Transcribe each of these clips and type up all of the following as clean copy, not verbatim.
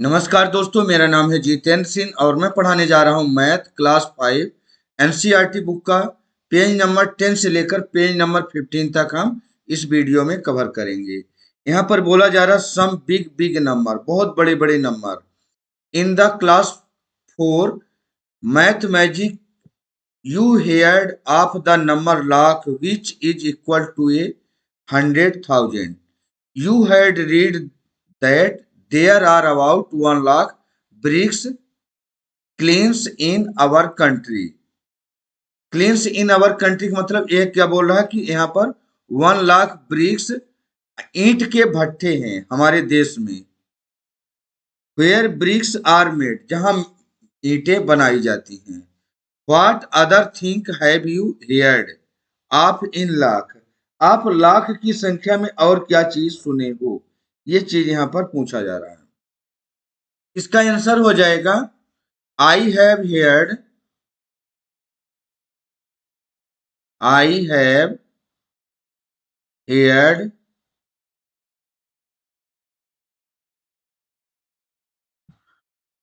नमस्कार दोस्तों, मेरा नाम है जितेंद्र सिंह और मैं पढ़ाने जा रहा हूँ मैथ क्लास 5 एनसीईआरटी बुक का पेज नंबर 10 से लेकर पेज नंबर 15 तक हम इस वीडियो में कवर करेंगे। यहाँ पर बोला जा रहा सम बिग बिग नंबर, बहुत बड़े बड़े number in the class 4 math magic you heard of the number lakh which is equal to a 100,000. You had read that there are about 1 lakh bricks kilns in our country. Kilns in our country का मतलब ये क्या बोल रहा है कि यहाँ पर 1 लाख ब्रिक्स ईंट के भट्ठे हैं हमारे देश में। Where bricks are made, जहाँ ईंटें बनाई जाती हैं। What other thing have you heard of in lakh? आप लाख की संख्या में और क्या चीज सुने हो? ये चीज यहाँ पर पूछा जा रहा है। इसका आंसर हो जाएगा I have heard, I have heard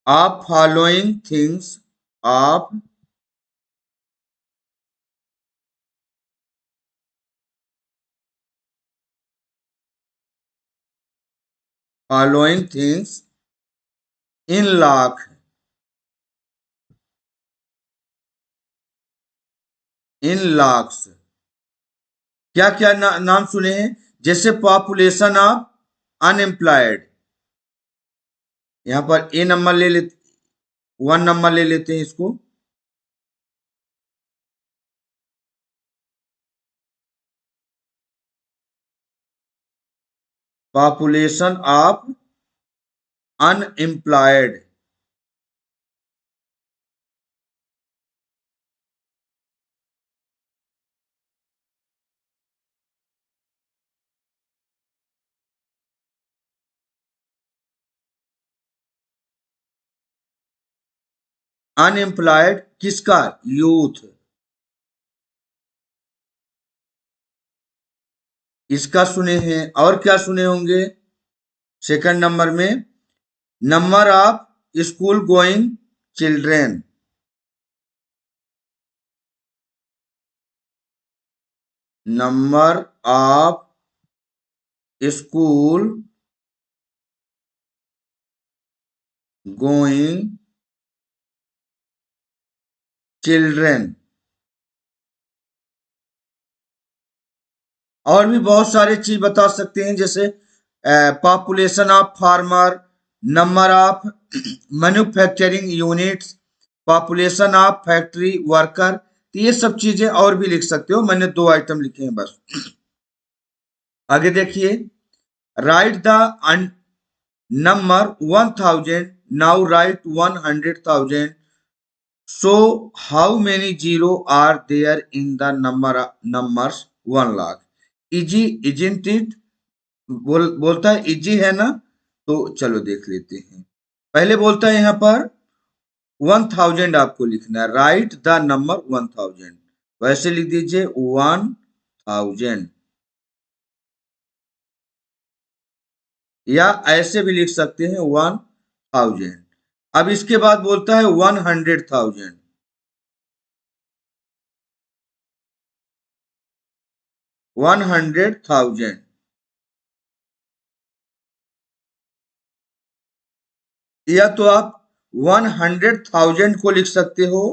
of following things, of following things in lakh, in lakhs. क्या क्या नाम सुने हैं? जैसे पॉपुलेशन ऑफ अनएम्प्लॉयड, यहां पर ए नंबर ले लेते, 1 नंबर ले लेते हैं इसको। पॉपुलेशन ऑफ अनएम्प्लॉयड, अनएम्प्लॉयड किसका? यूथ, इसका सुने हैं। और क्या सुने होंगे? सेकंड नंबर में number of school going children, number of school going children. और भी बहुत सारे चीज बता सकते हैं, जैसे population of farmer, number of manufacturing units, population of factory worker. तो ये सब चीजें और भी लिख सकते हो। मैंने 2 आइटम लिखे हैं बस। आगे देखिए, right the number 1000, now right 100,000. So how many zero are there in the numbers 1 lakh? Easy, isn't it? बोलता है इजी है ना, तो चलो देख लेते हैं। पहले बोलता है यहाँ पर 1000 आपको लिखना है, राइट द नंबर 1000, वैसे लिख दीजिए 1000, या ऐसे भी लिख सकते हैं 1000। अब इसके बाद बोलता है 100,000, 100,000, या तो आप 100,000 को लिख सकते हो।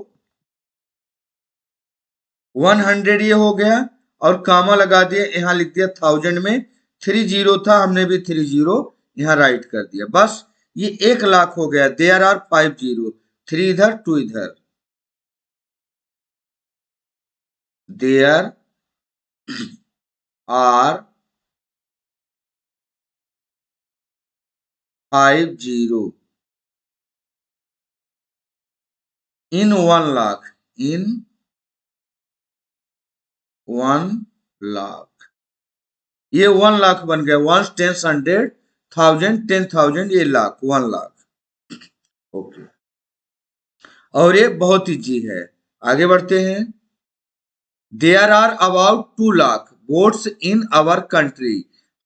100 ये हो गया और कामा लगा दिया, यहां लिख दिया 1000 में 3 जीरो था, हमने भी 3 जीरो यहां राइट कर दिया। बस ये 1 लाख हो गया। देयर आर 5 जीरो, 3 इधर 2 इधर, there are 5 zero in 1 lakh, इन 1 लाख। ये 1 लाख बन गया। 1 10 100 1000 10,000, ये लाख, 1 लाख। ओके, और ये बहुत इजी है। आगे बढ़ते हैं। There are about 2 lakh boats in our country,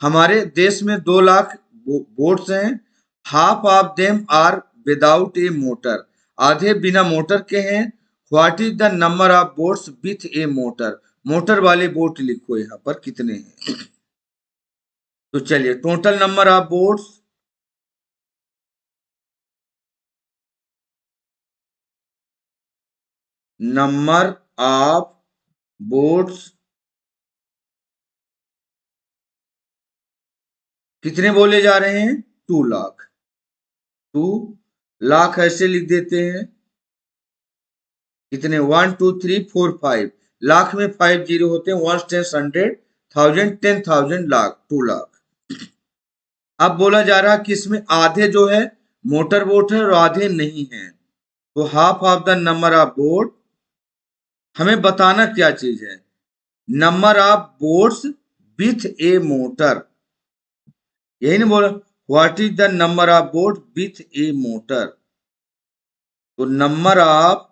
हमारे देश में 2 लाख बोट्स हैं। Half of them are without a motor, आधे बिना मोटर के हैं। What is the number of boats with a motor, motor वाले बोट लिखो यहाँ पर कितने हैं। तो चलिए total number of boats, number of boats कितने बोले जा रहे हैं, 2 लाख। 2 लाख ऐसे लिख देते हैं, कितने 1 2 3 4 5, लाख में 5 जीरो होते हैं, 1 10 100 1000 10,000 लाख, 2 लाख। अब बोला जा रहा कि इसमें आधे जो है मोटर बोट है और आधे नहीं है, तो half of the number of boat, हमें बताना क्या चीज है, number of boats with a motor, यही नहीं बोला what is the number of boat with a motor, तो number of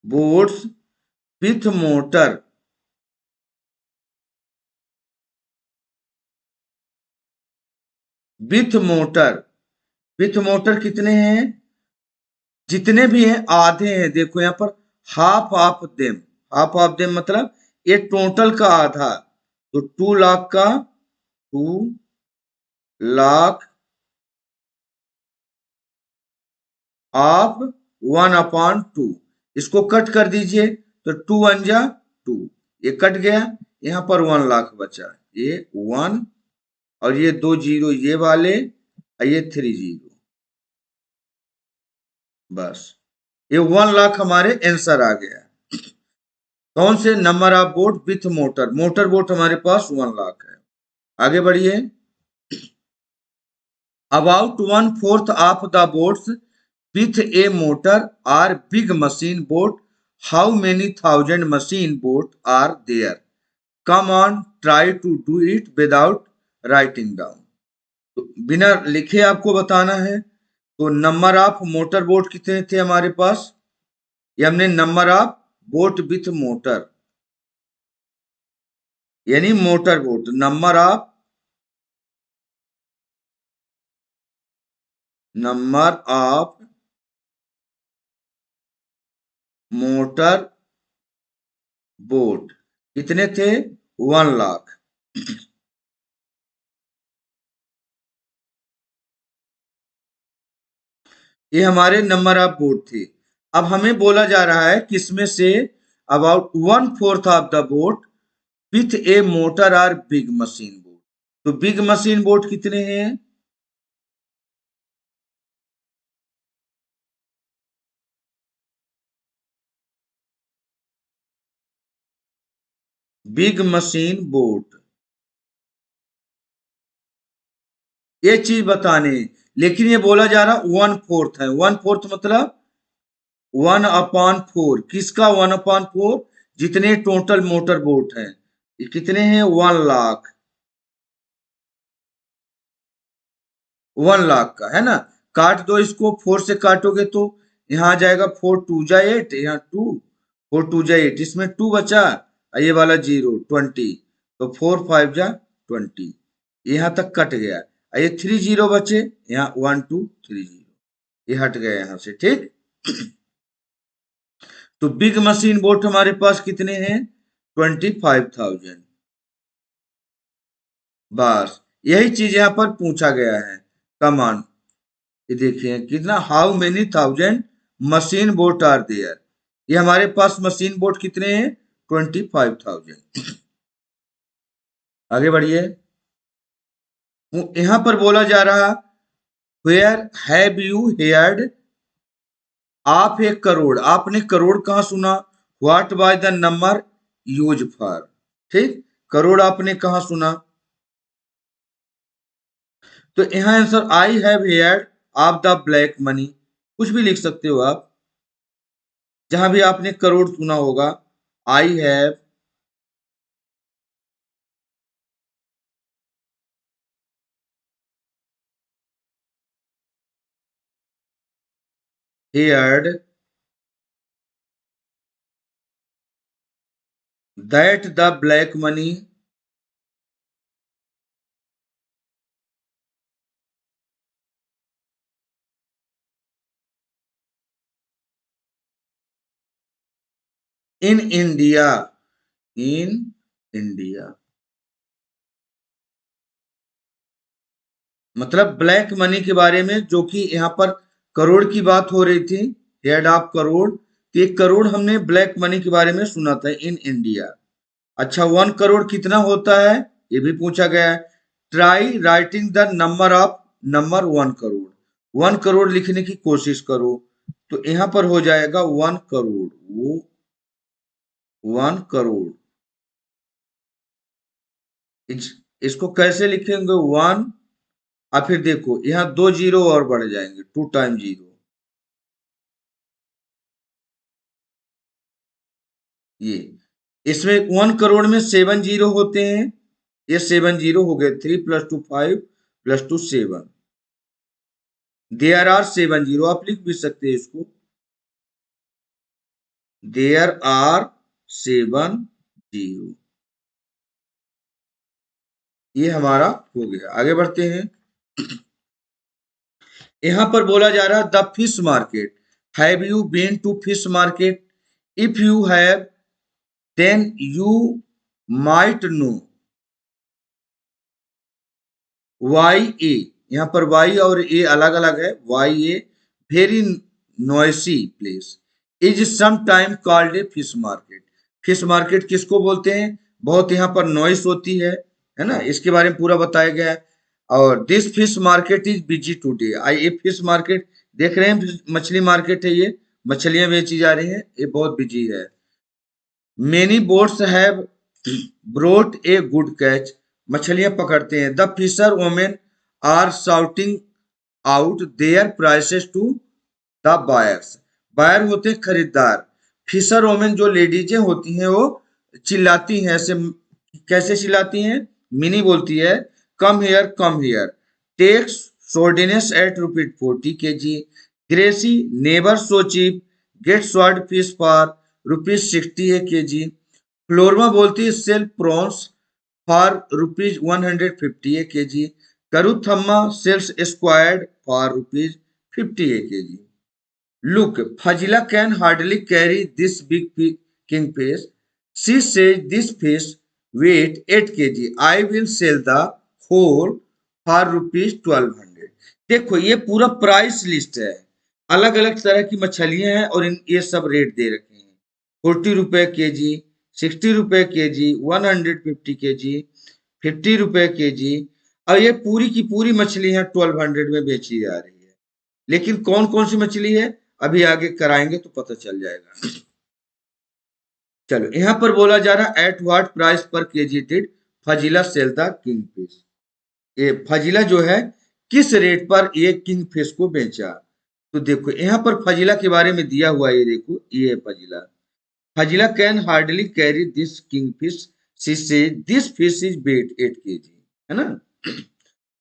boats with motor, with motor, with motor कितने हैं, जितने भी हैं आधे हैं, देखो यहाँ पर half of them, half of them मतलब ये टोटल का आधा, तो 2 लाख का 2 लाख ऑफ 1/2, इसको कट कर दीजिए, तो 2 1 जा 2, ये कट गया, यहाँ पर 1 लाख बचा, ये 1 और ये 2 जीरो ये वाले और ये 3 जीरो, बस ये 1 लाख हमारे आंसर आ गया। कौन से, number of boat with motor, motor boat हमारे पास 1 लाख है। आगे बढ़िए, about 1/4 of the boats with a motor are big machine boat, how many thousand machine boat are there, come on try to do it without writing down, तो बिना लिखे आपको बताना है। तो नंबर ऑफ मोटर बोट कितने थे हमारे पास, ये हमने number of boat with motor यानी motor boat, number of motor boat कितने थे, 1 लाख। ये हमारे नंबर ऑफ बोट थे। अब हमें बोला जा रहा है कि इसमें से about 1/4 of the boat with a motor are big machine boat, तो बिग मशीन बोट कितने हैं, बिग मशीन बोट, ये चीज बताने, लेकिन ये बोला जा रहा 1/4 है, 1/4 मतलब 1/4, किसका 1/4, जितने टोटल मोटर बोट हैं, ये कितने हैं 1 लाख, 1 लाख का है ना, काट दो इसको, 4 से काटोगे तो यहाँ आ जाएगा 4 2 जा 8, यहाँ 4 2 जा 8, इसमें 2 बचा और ये वाला 0 20, तो 4 5 जा 20, यहाँ तक कट गया और ये 3 जीरो बचे, यहाँ 1 2 3 0, ये हट गया यहाँ से, ठीक। तो बिग मशीन बोट हमारे पास कितने हैं, 25,000, बस यही चीज यहाँ पर पूछा गया है, कमान, ये देखिए कितना, how many thousand machine boat are there, ये हमारे पास मशीन बोट कितने हैं, 25,000। आगे बढ़िए, यहाँ पर बोला जा रहा, वेयर हैव यू हेयर्ड, आप 1 करोड़, आपने करोड़ कहाँ सुना, what by the number use for, ठीक, करोड़ आपने कहाँ सुना, तो यहाँ answer I have heard of the black money, कुछ भी लिख सकते हो आप, जहां भी आपने करोड़ सुना होगा, आई have heard that the black money in India, in India मतलब ब्लैक मनी के बारे में, जो कि यहाँ पर करोड़ की बात हो रही थी, हेड ऑफ करोड़, तो 1 करोड़ हमने ब्लैक मनी के बारे में सुना था इन इंडिया। अच्छा, 1 करोड़ कितना होता है ये भी पूछा गया है। Try writing the number of number 1 crore, 1 crore लिखने की कोशिश करो। तो यहाँ पर हो जाएगा 1 करोड़, वो 1 करोड़, इसको कैसे लिखेंगे? वन, और फिर देखो यहाँ 2 जीरो और बढ़ जाएंगे, 2 टाइम 0। ये इसमें 1 करोड़ में 7 जीरो होते हैं, ये 7 जीरो हो गए, 3 + 2 5 +2 7। देयर आर 7 जीरो, आप लिख भी सकते हैं इसको, देयर आर 7 जीरो। ये हमारा हो गया। आगे बढ़ते हैं। यहां पर बोला जा रहा है the fish market, have you been to fish market? If you have then you might know why a, यहाँ पर वाई और ए अलग अलग है। Why a very noisy place is sometime called a fish market. Fish market किसको बोलते हैं? बहुत यहाँ पर नॉइस होती है ना, इसके बारे में पूरा बताया गया है। और this fish market is busy today, आई ये फिश मार्केट देख रहे हैं, मछली मार्केट है, ये मछलियां बेची जा रही हैं, ये बहुत बिजी है। Many boats have brought a good catch, मछलियां पकड़ते हैं। The fisherwomen are shouting out their prices to the buyers, buyer होते हैं खरीदार, फिशर वोमेन जो लेडीजें होती हैं वो चिल्लाती हैं ऐसे, कैसे चिल्लाती हैं? मिनी बोलती है come here, takes sardines at ₹40 kg, Gracy never so cheap, get sword fish for ₹60 a kg, Florma बोलती है sell prawns for ₹150 a kg, Karuthamma sells squid for ₹50 a kg। Look, Fazila can hardly carry this big kingfish. She says this fish weight 8 kg. I will sell the whole for ₹1200। देखो ये पूरा price list है, अलग अलग तरह की मछलियां हैं और ये सब रेट दे रखे हैं। ₹40 kg, ₹60 kg, ₹150 kg, ₹50 kg, और ये पूरी की पूरी मछलियां 1200 में बेची जा रही है। लेकिन कौन कौन सी मछली है अभी आगे कराएंगे तो पता चल जाएगा। चलो, यहां पर बोला जा रहा है at what price per KG did Fazila sell the king fish, ये फजीला जो है किस रेट पर ये किंग फिश को बेचा। तो देखो यहाँ पर फजीला के बारे में दिया हुआ है, ये देखो ये है Fazila. Fazila can hardly carry this king fish, she says this fish is weight 8 kg, है ना।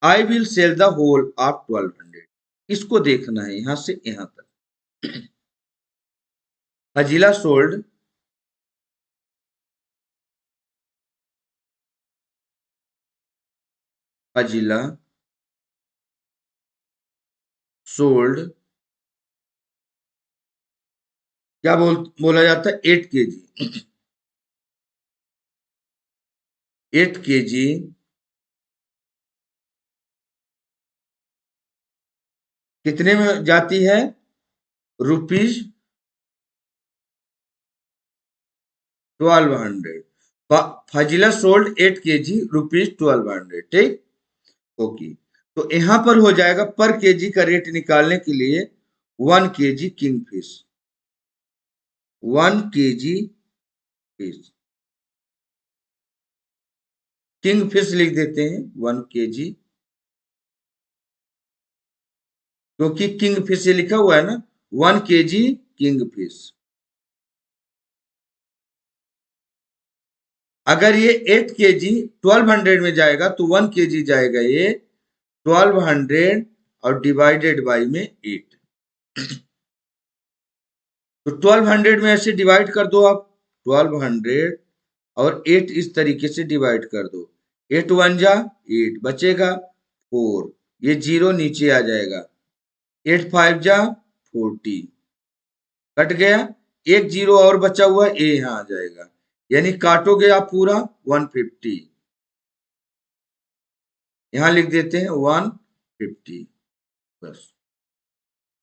I will sell the whole of 1200, इसको देखना है यहां से यहां तक। फजीला सोल्ड, फजीला सोल्ड, क्या बोला जाता है, 8 kg, 8 kg कितने में जाती है? ₹1200। फजीला सोल्ड 8 kg ₹1200, ठीक। ओके, तो यहां पर हो जाएगा पर केजी का रेट निकालने के लिए 1 kg king fish, 1 kg fish, king fish लिख देते हैं 1 kg, क्योंकि किंग फिश ये लिखा हुआ है ना, 1 kg किंग फिश। अगर ये 8 kg 1200 में जाएगा तो 1 kg जाएगा ये 1200 और डिवाइडेड बाई में 8, तो 1200 में ऐसे डिवाइड कर दो आप, 1200 और 8 इस तरीके से डिवाइड कर दो। 8 1 जा 8, बचेगा 4, ये 0 नीचे आ जाएगा। 8 5 जा 40, कट गया। एक 0 और बचा हुआ, ए यहाँ आ जाएगा, यानी काटोगे आप पूरा 150। यहां लिख देते हैं 150, बस।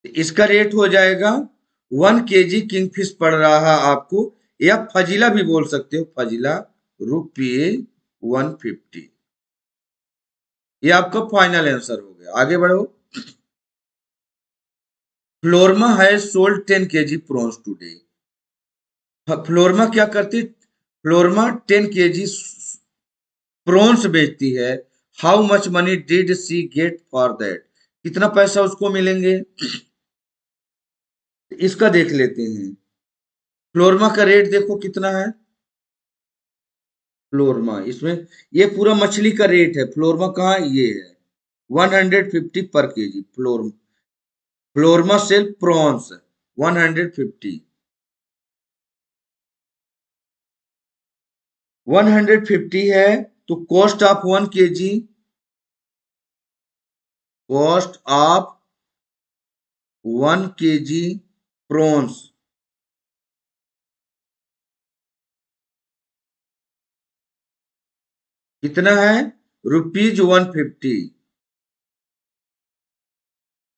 इसका रेट हो जाएगा 1 kg किंगफिश पड़ रहा है आपको, या फजीला भी बोल सकते हो, फजीला ₹150। ये आपका फाइनल आंसर हो गया। आगे बढ़ो। Florma has sold 10 kg prawns today. Florma क्या करती? फ्लोरमा 10 kg प्रॉन्स बेचती है। How much money did she get for that? कितना पैसा उसको मिलेंगे? इसका देख लेते हैं। फ्लोरमा का रेट देखो कितना है। फ्लोरमा, इसमें ये पूरा मछली का रेट है। फ्लोरमा कहाँ? ये है 150 पर केजी। फ्लोरमा cell prawns 150। 150 है तो cost of 1 kg, cost of 1 kg prawns कितना है? ₹150।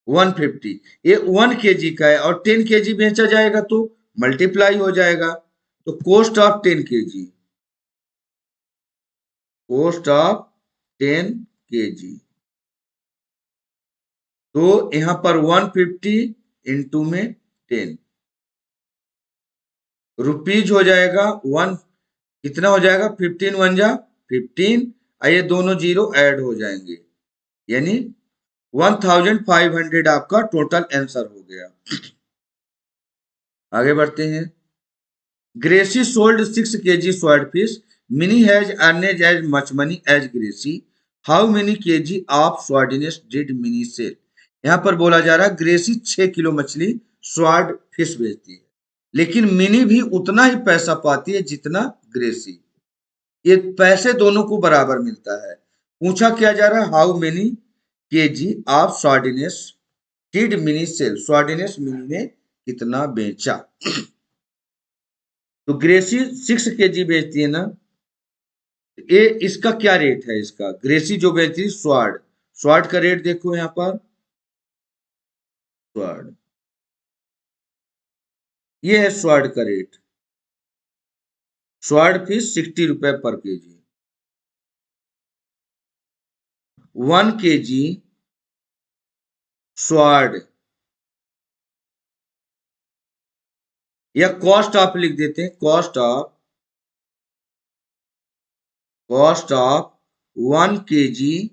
150 ये 1 kg का है, और 10 kg बेचा जाएगा तो मल्टीप्लाई हो जाएगा। तो cost of 10 kg, cost of 10 kg, तो यहां पर 150 इंटू में 10 रुपीज हो जाएगा। वन कितना हो जाएगा? 15 1 जा 15, ये दोनों जीरो ऐड हो जाएंगे, यानी 1500 आपका टोटल आंसर हो गया। आगे बढ़ते हैं। Gracy sold 6 kg sword fish. Mini has earned as much money as Gracy. How many kg of sardines did Mini sell? यहाँ पर बोला जा रहा है ग्रेसी 6 किलो मछली स्वार्ड फिश बेचती है, लेकिन मिनी भी उतना ही पैसा पाती है जितना ग्रेसी। ये पैसे दोनों को बराबर मिलता है। पूछा क्या जा रहा है? How many kg of sardines did Mini sell? Sardines Mini ने कितना बेचा? तो ग्रेसी 6 kg बेचती है ना, ये इसका क्या रेट है? इसका ग्रेसी जो बेचती है स्वार्ड, स्वार्ड का रेट देखो यहाँ पर। स्वार्ड, ये है स्वार्ड का रेट। स्वार्ड फिश ₹60 पर केजी। 1 kg स्वार्ड, या कॉस्ट ऑफ लिख देते हैं, कॉस्ट ऑफ 1 kg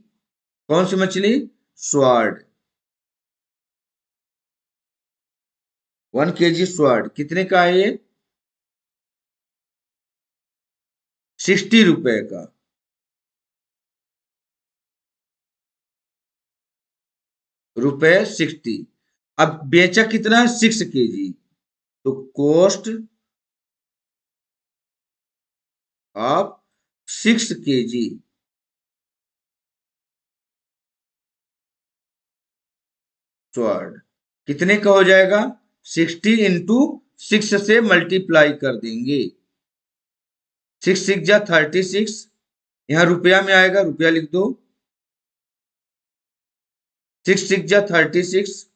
कौन सी मछली? स्वार्ड। 1 kg स्वार्ड कितने का है? ये ₹60 का। ₹60। अब बेचा कितना है? 6 kg, तो कॉस्ट ऑफ 6 kg स्वार्ड कितने का हो जाएगा? 60 इंटू 6 से मल्टीप्लाई कर देंगे। 6 6 जा 36, यहाँ रुपया में आएगा, रुपया लिख दो। 6 6 जा 36,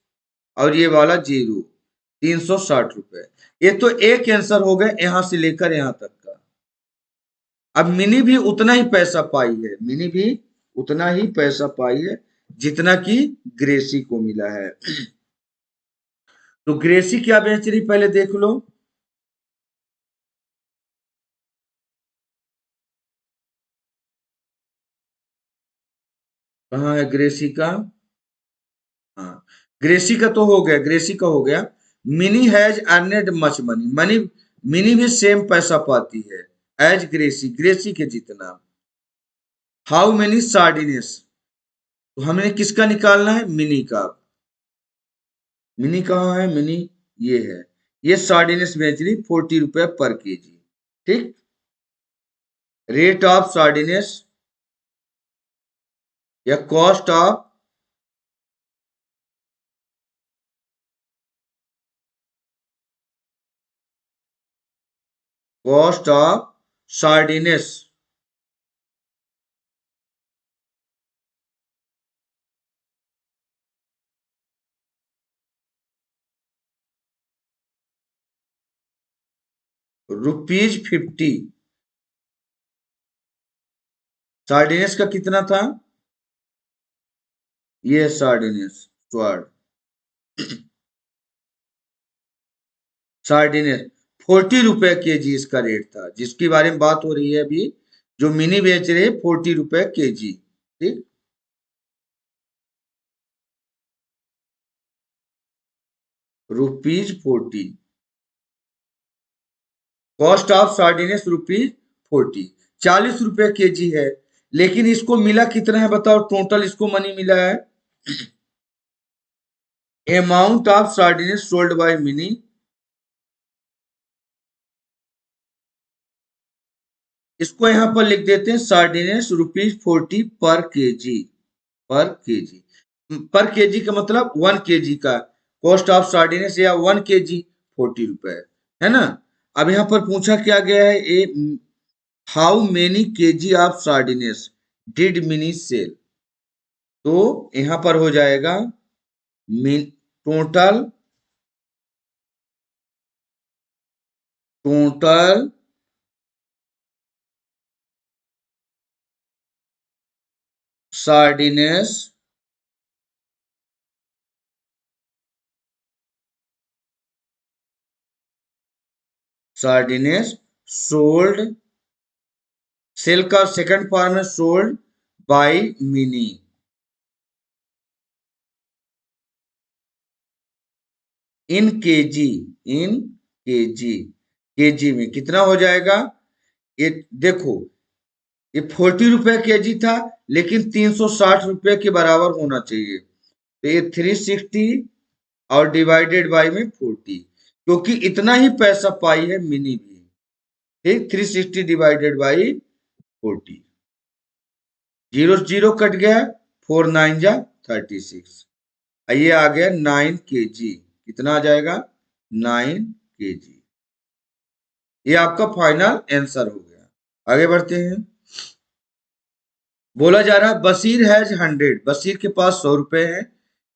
और ये वाला 0, ₹360। ये तो एक आंसर हो गए यहां से लेकर यहां तक का। अब मिनी भी उतना ही पैसा पाई है, मिनी भी उतना ही पैसा पाई है जितना कि ग्रेसी को मिला है। तो ग्रेसी क्या बेच रही पहले देख लो। कहाँ है ग्रेसी का? हाँ, ग्रेसी का तो हो गया, ग्रेसी का हो गया। Mini has अर्नेड much money, money mini भी सेम पैसा पाती है एज ग्रेसी, ग्रेसी के जितना। हाउ मेनी सार्डिनेस, तो हमें किसका निकालना है? मिनी का। मिनी कहाँ है? मिनी ये है। ये सार्डिनेस बेच रही ₹40 पर केजी। ठीक। रेट ऑफ सार्डिनेस या कॉस्ट ऑफ सार्डिनेस। ₹50। सार्डिनेस का कितना था? ये सार्डिनेस स्वाड सार्डिनेस ₹40 इसका रेट था, जिसके बारे में बात हो रही है अभी। जो मिनी बेच रहे ₹40 ठीक। ₹40। Cost of सार्डिनेस ₹40। ₹40 है। लेकिन इसको मिला कितना है बताओ? टोटल इसको मनी मिला है। Amount of sardines sold by Mini, इसको यहां पर लिख देते हैं सार्डिनेस ₹40 पर केजी। पर केजी का मतलब 1 kg का कॉस्ट ऑफ सार्डिनेस या 1 kg ₹40 है ना। अब यहां पर पूछा क्या गया है, a how many kg of sardines did Mini sell. तो यहां पर हो जाएगा total total sardines sold, sell का सेकंड फॉर्म है sold by Mini in kg. In kg kg में कितना हो जाएगा? ये देखो, ये ₹40 था, लेकिन ₹360 के बराबर होना चाहिए। तो ये 360 और डिवाइडेड बाय में 40, क्योंकि इतना ही पैसा पाई है मिनी भी। ठीक, 360 divided by 40। Zero zero cut गया, 4 9 जा 36। ये आ गया 9 kg। कितना आ जाएगा? 9 kg। ये आपका फाइनल आंसर हो गया। आगे बढ़ते हैं। बोला जा रहा है बशीर हैज 100, बशीर के पास ₹100 है।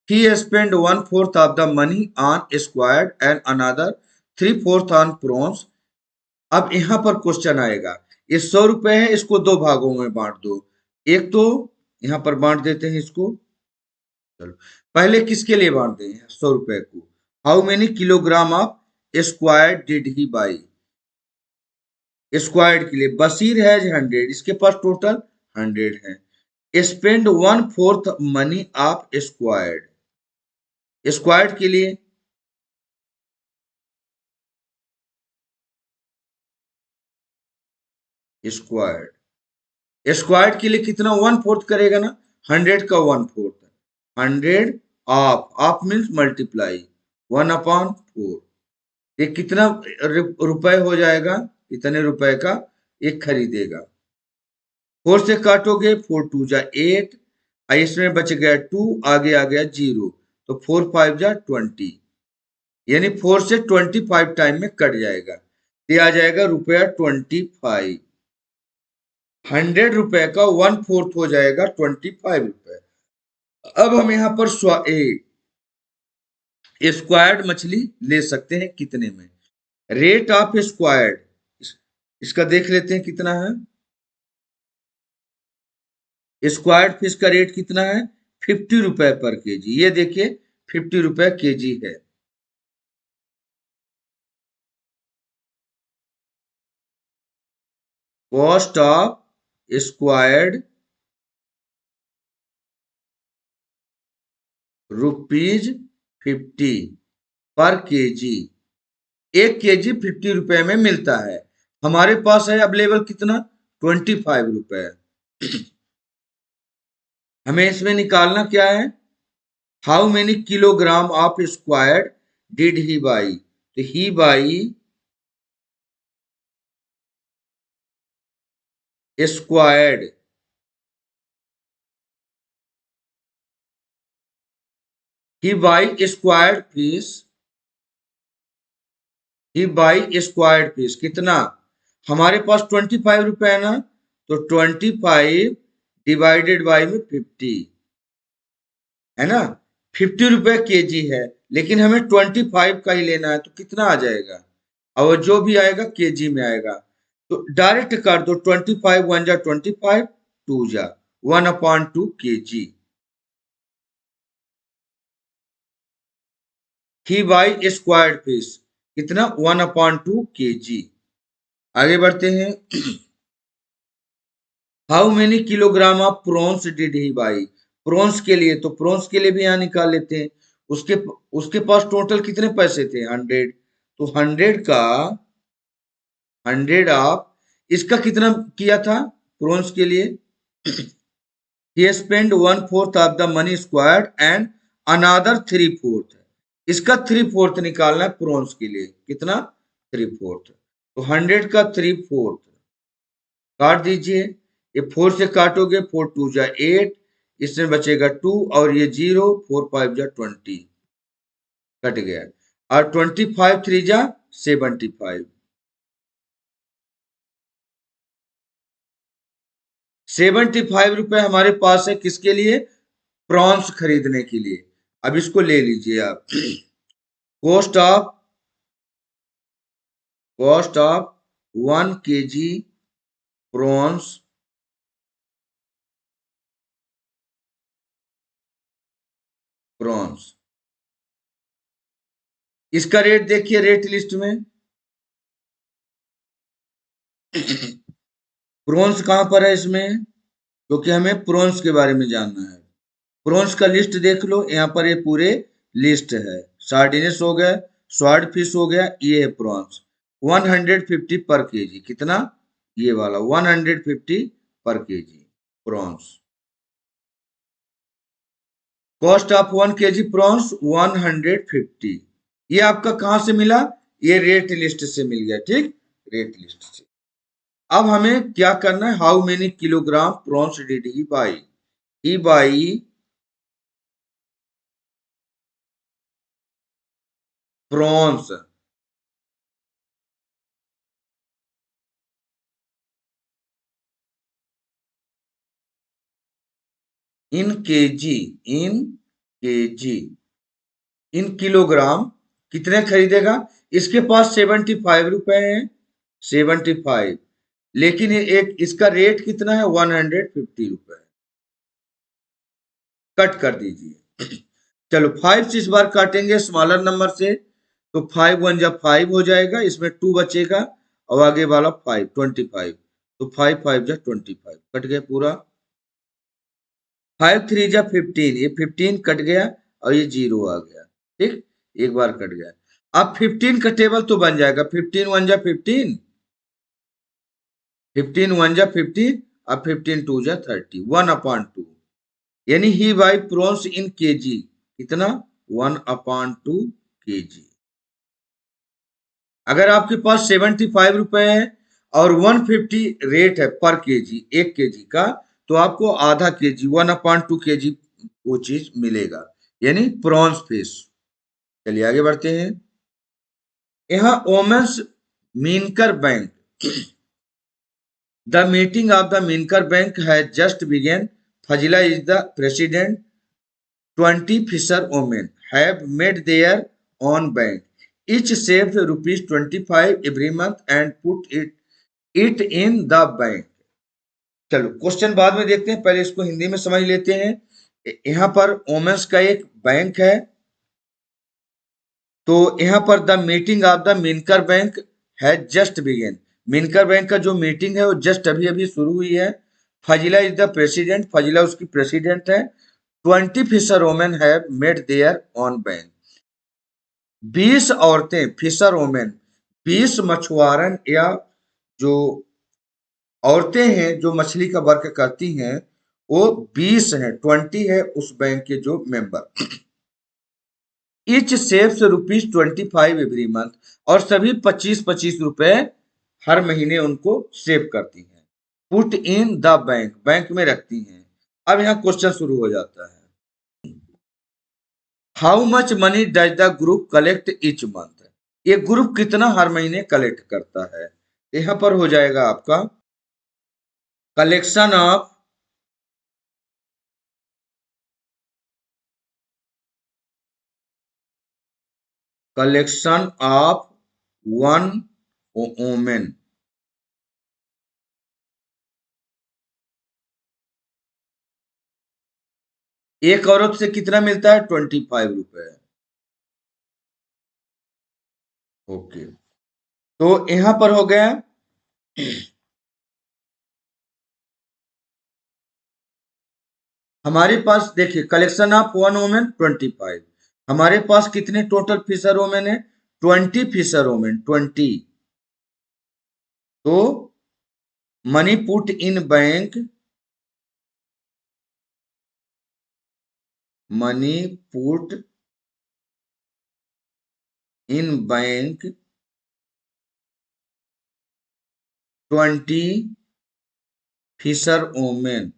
He spend 1/4 of the money on squid and another 3/4 on prawns. अब यहां पर क्वेश्चन आएगा, ये ₹100 है, इसको दो भागों में बांट दो। एक तो यहां पर बांट देते हैं इसको। चलो, पहले किसके लिए बांट दें ₹100 को? How many kilogram of squid did he buy. Squared के लिए बशीर हैज 100, इसके पास टोटल 100 है। Spend 1/4 money of squared, squared के लिए स्क्वायर्ड के लिए कितना 1/4 करेगा ना, 100 का 1/4। 100 ऑफ मीन्स मल्टीप्लाई 1/4। ये कितना रुपए हो जाएगा? इतने रुपए का एक खरीदेगा। 4 से काटोगे 4 2 जा 8, इसमें बच गया 2, आगे आ गया 0, तो 4 5 जा 20, यानी 4 से 25 टाइम में कट जाएगा। ये आ जाएगा ₹25। ₹100 का 1/4 हो जाएगा ₹25। अब हम यहाँ पर स्क्वायर्ड मछली ले सकते हैं कितने में? रेट ऑफ स्क्वायर्ड, इसका देख लेते हैं कितना है। स्क्वायर्ड फिश का रेट कितना है? ₹50 पर केजी। ये देखिए ₹50 है। कॉस्ट ऑफ स्क्वायर्ड ₹50 पर केजी। 1 kg ₹50 में मिलता है। हमारे पास है अवेलेबल कितना? ₹25। हमें इसमें निकालना क्या है? How many kilogram of squid did he buy. तो he buy squid, he buy squid fish, he buy squid fish कितना, हमारे पास 25 रुपए है ना, तो 25 डिवाइडेड बाई में 50 है ना, 50 रुपए केजी है, लेकिन हमें 25 का ही लेना है, तो कितना आ जाएगा, और जो भी आएगा केजी में आएगा, तो डायरेक्ट कर दो, 25 वन जा 25, टू जा 1/2 केजी, ही बाई स्क्वायर्ड फिश कितना 1/2 केजी। आगे बढ़ते हैं, how many kilogram of prawns did he by, prawns के लिए, तो प्रॉन्स के लिए भी यहाँ निकाल लेते हैं, उसके उसके पास टोटल कितने पैसे थे 100, तो 100 का 100 ऑफ इसका कितना किया था प्रॉन्स के लिए, he spent 1/4 of the money squared and another 3/4, इसका 3/4 निकालना है प्रॉन्स के लिए, कितना 3/4, तो 100 का 3/4 काट दीजिए, ये 4 से काटोगे 4 2 जा 8, इसमें बचेगा 2 और ये 0, 4 5 जा 20 कट गया, और 25 3 जा 75, 75 रुपए हमारे पास है किसके लिए, प्रॉन्स खरीदने के लिए। अब इसको ले लीजिए आप, cost of cost of 1 KG prawns prawns, इसका रेट देखिए रेट लिस्ट में, प्रॉन्स कहां पर है इसमें, क्योंकि हमें प्रॉन्स के बारे में जानना है, प्रॉन्स का लिस्ट देख लो, यहाँ पर ये पूरे लिस्ट है, सार्डिनस हो गया, स्वॉर्ड फिश हो गया, ये है प्रॉन्स, 150 पर केजी, कितना, ये वाला 150 पर KG prawns, cost of 1 KG prawns 150, ये आपका कहां से मिला, ये रेट लिस्ट से मिल गया, ठीक, रेट लिस्ट से। अब हमें क्या करना है, how many kilogram prawns did he by, he by prawns in kg, in kg, in kilogram, कितने खरीदेगा, इसके पास 75 रुपए हैं, 75, लेकिन ये एक इसका रेट कितना है 150 रुपए, कट कर दीजिए, चलो 5 से इस बार काटेंगे स्मॉलर नंबर से, तो 5 1 जा 5 हो जाएगा, इसमें 2 बचेगा, और आगे वाला 5 25, तो 5 5 जा 25 कट गया पूरा, 5 3 जा 15, ये 15 कट गया, और ये 0 आ गया, ठीक, एक बार कट गया, अब 15 का टेबल तो बन जाएगा, 15 1 जा 15, 15 1 जा 15, अब 15 2 जा 30, 1/2, यानी ही बाई प्रॉन्स इन केजी कितना 1/2 केजी। अगर आपके पास 75 रुपए है और 150 रेट है पर केजी, 1 केजी का, तो आपको आधा केजी 1/2 केजी वो चीज मिलेगा, यानी प्रॉन्स फिश। चलिए आगे बढ़ते हैं, यहाँ women's Meenkar bank, the meeting of the Meenkar bank has just begun, Fazila is the president, 20 fisherwomen have made their own bank. Each saves ₹25 every month and put it in the bank. चलो question बाद में देखते हैं, पहले इसको हिंदी में समझ लेते हैं। यहाँ पर वोमेन्स का एक बैंक है, तो यहाँ पर the meeting of the Meenkar bank है जस्ट बिगेन, मिनकर बैंक का जो मीटिंग है वो जस्ट अभी अभी शुरू हुई है, Fazila is the president, Fazila उसकी प्रेसिडेंट है, 20 fisherwomen have made their own bank, 20 औरतें फिशर वोमेन, 20 मछुआरन या जो औरतें हैं जो मछली का वर्क करती हैं, वो 20 हैं, 20 है उस बैंक के जो member, each saves ₹25 every month, और सभी 25-25 रुपए हर महीने उनको सेव करती हैं। Put in the bank, bank में रखती हैं। अब यहाँ क्वेश्चन शुरू हो जाता है, how much money does the group collect etch month, ये ग्रुप कितना हर महीने कलेक्ट करता है। यहाँ पर हो जाएगा आपका collection of collection of one women, एक औरत से कितना मिलता है, 25 रुपए। ओके, तो यहां पर हो गया हमारे पास, देखिए कलेक्शन ऑफ वन वोमेन 25, हमारे पास कितने टोटल फिशर वोमेन है, 20 फिशर वोमेन, 20। तो money put in bank, money put in bank 20 fisherwomen,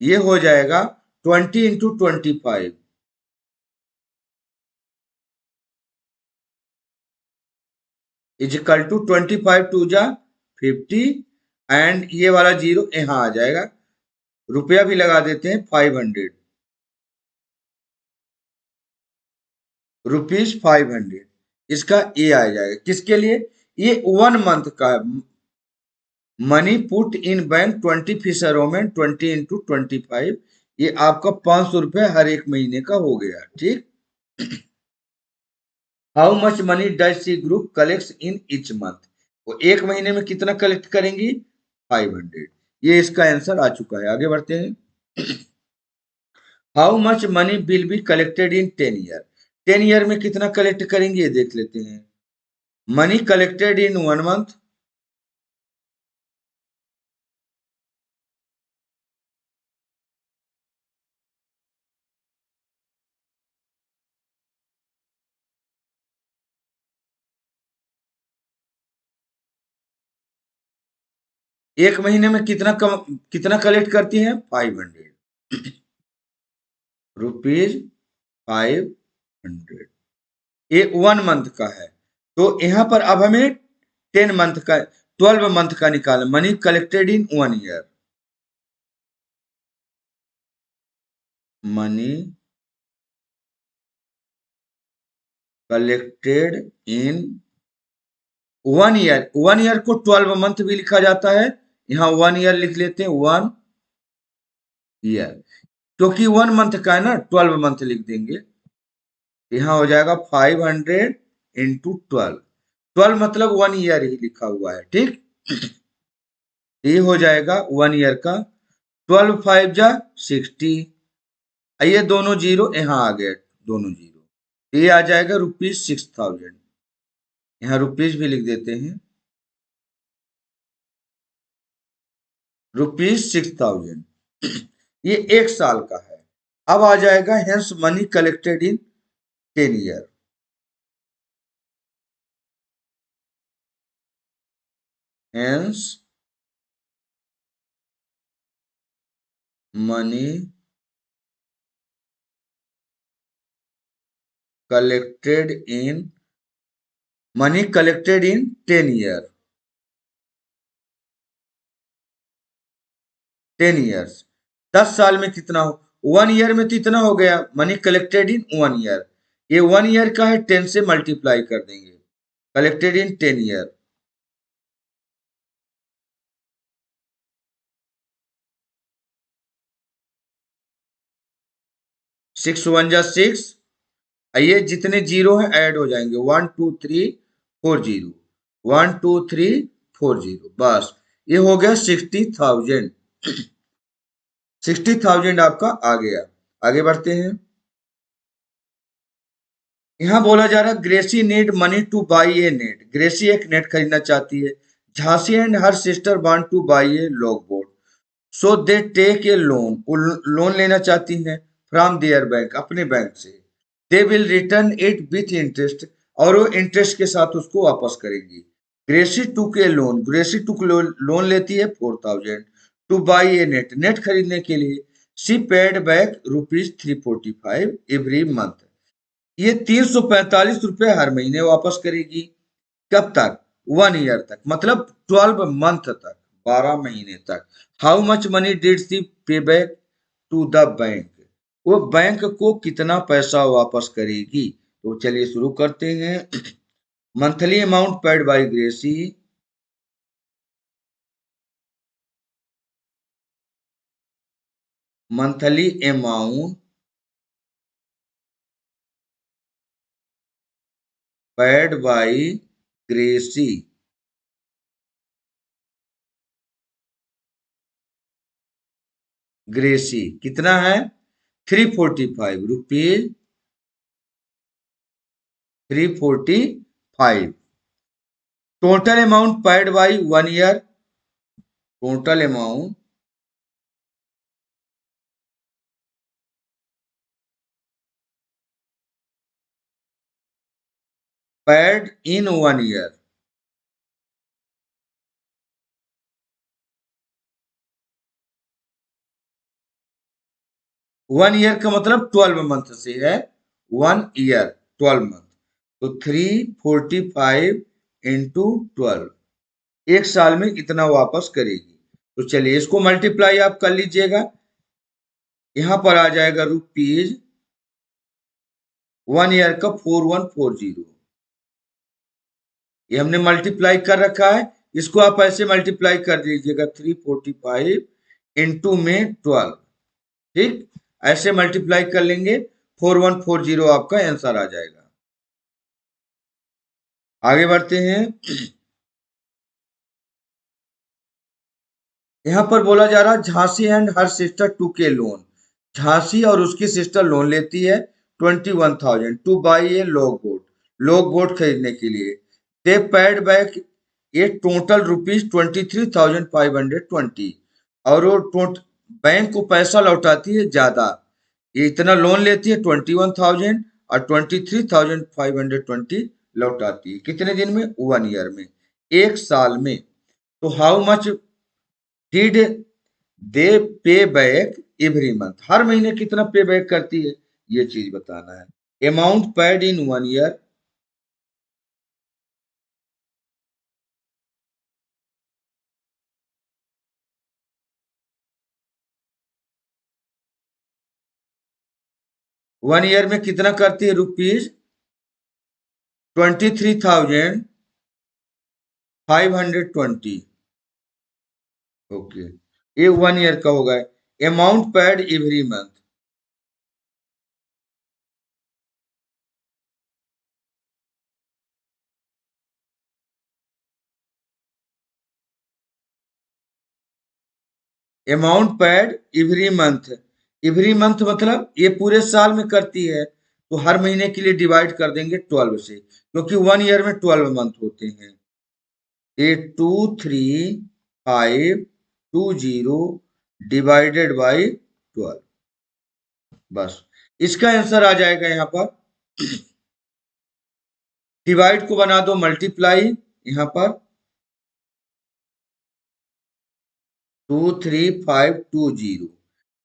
ये हो जाएगा 20 × 25 इजिकल टू 25 × 2 = 50, एंड ये वाला जीरो यहाँ आ जाएगा, रुपया भी लगा देते हैं 500, ₹500, इसका ये आ जाएगा किसके लिए, ये 1 मंथ का है। Money put in bank 20 fisherwomen 20 × 25, ये आपका 500 रुपये हर एक महीने का हो गया, ठीक। How much money does the group collects in each month, वो एक महीने में कितना कलेक्ट करेंगी, 500। ये इसका आंसर आ चुका है, आगे बढ़ते हैं। How much money will be collected in 10 year, 10 year में कितना कलेक्ट करेंगे ये देख लेते हैं। मनी कलेक्टेड इन 1 मंथ, एक महीने में कितना कलेक्ट करती हैं, 500 रुपीज, 500, ये 1 मंथ का है। तो यहाँ पर अब हमें 10 मंथ का, 12 मंथ का निकाल, money collected in 1 year, money collected in 1 year, 1 year को 12 मंथ भी लिखा जाता है, यहाँ 1 ईयर लिख लेते हैं, 1 ईयर, क्योंकि 1 मंथ का है ना, 12 मंथ लिख देंगे, यहाँ हो जाएगा 500 × 12, 12 मतलब 1 ईयर ही लिखा हुआ है, ठीक। ये हो जाएगा 1 ईयर का, 12 × 5 = 60, ये दोनों जीरो यहाँ आ गए, दोनों जीरो, ये आ जाएगा ₹6000, यहाँ रुपीज भी लिख देते हैं, ₹6000, ये 1 साल का है। अब आ जाएगा hence money collected in 10 year, hence money collected in money collected in 10 year, 10 years, 10 साल में कितना हो, 1 ईयर में तो इतना हो गया, मनी कलेक्टेड इन 1 ईयर, ये 1 ईयर का है, 10 से मल्टीप्लाई कर देंगे, कलेक्टेड इन 10 ईयर, 6 × 1 = 6, ये जितने जीरो हैं ऐड हो जाएंगे, 1 2 3 4 0, 1 2 3 4 0, बस ये हो गया 60,000, 60,000 आपका आ गया। आगे बढ़ते हैं, यहाँ बोला जा रहा है Gracy need money to buy a net, Gracy एक नेट खरीदना चाहती है, Jhansi and her sister want to buy a log board, so they take a loan, वो लोन लेना चाहती हैं फ्रॉम देयर बैंक, अपने बैंक से, they will return it with interest, और वो इंटरेस्ट के साथ उसको वापस करेंगी। Gracy took loan, Gracy took loan लेती है 4000 to buy a net, net खरीदने के लिए। She paid back ₹345 every month, ये 345 रुपए हर महीने वापस करेगी। कब तक? 1 ईयर तक, मतलब 12 मंथ तक, 12 महीने तक। हाउ मच मनी डिड सी पे बैक टू द बैंक, वो बैंक को कितना पैसा वापस करेगी। तो चलिए शुरू करते हैं। Monthly amount paid by Gracy, monthly amount paid by Gracy, Gracy कितना है? 345 rupees, 345। Total amount paid by 1 year, total amount paid in 1 year, 1 year का मतलब 12 मंथ से है। 1 ईयर 12 मंथ, तो 345 इंटू 12, एक साल में इतना वापस करेगी। तो चलिए इसको मल्टीप्लाई आप कर लीजिएगा, यहां पर आ जाएगा रुपीज 1 ईयर का 4140, ये हमने मल्टीप्लाई कर रखा है। इसको आप ऐसे मल्टीप्लाई कर दीजिएगा 345 इंटू में 12, ठीक, ऐसे मल्टीप्लाई कर लेंगे, 4140 आपका आंसर आ जाएगा। आगे बढ़ते हैं। यहाँ पर बोला जा रहा है Jhansi and her sister took loan, Jhansi और उसकी सिस्टर लोन लेती है 21,000 to buy a log boat, log boat खरीदने के लिए। They paid back a total ₹23,520, और वो बैंक को पैसा लौटाती है ज्यादा, ये इतना लोन लेती है 21,000 और 23,520 लौटाती है। कितने दिन में? 1 ईयर में, एक साल में। तो हाउ मच डिड दे पे बैक एवरी मंथ, हर महीने कितना पे बैक करती है, ये चीज बताना है। Amount paid in 1 year, 1 year में कितना करती है? ₹23,520। ओके, ये 1 ईयर का होगा। Amount paid every month, amount paid every month मतलब ये पूरे साल में करती है, तो हर महीने के लिए डिवाइड कर देंगे 12 से, क्योंकि 1 ईयर में 12 मंथ होते हैं। 823,520 डिवाइडेड बाई 12, बस इसका आंसर आ जाएगा। यहाँ पर डिवाइड को बना दो मल्टीप्लाई, यहाँ पर 23520,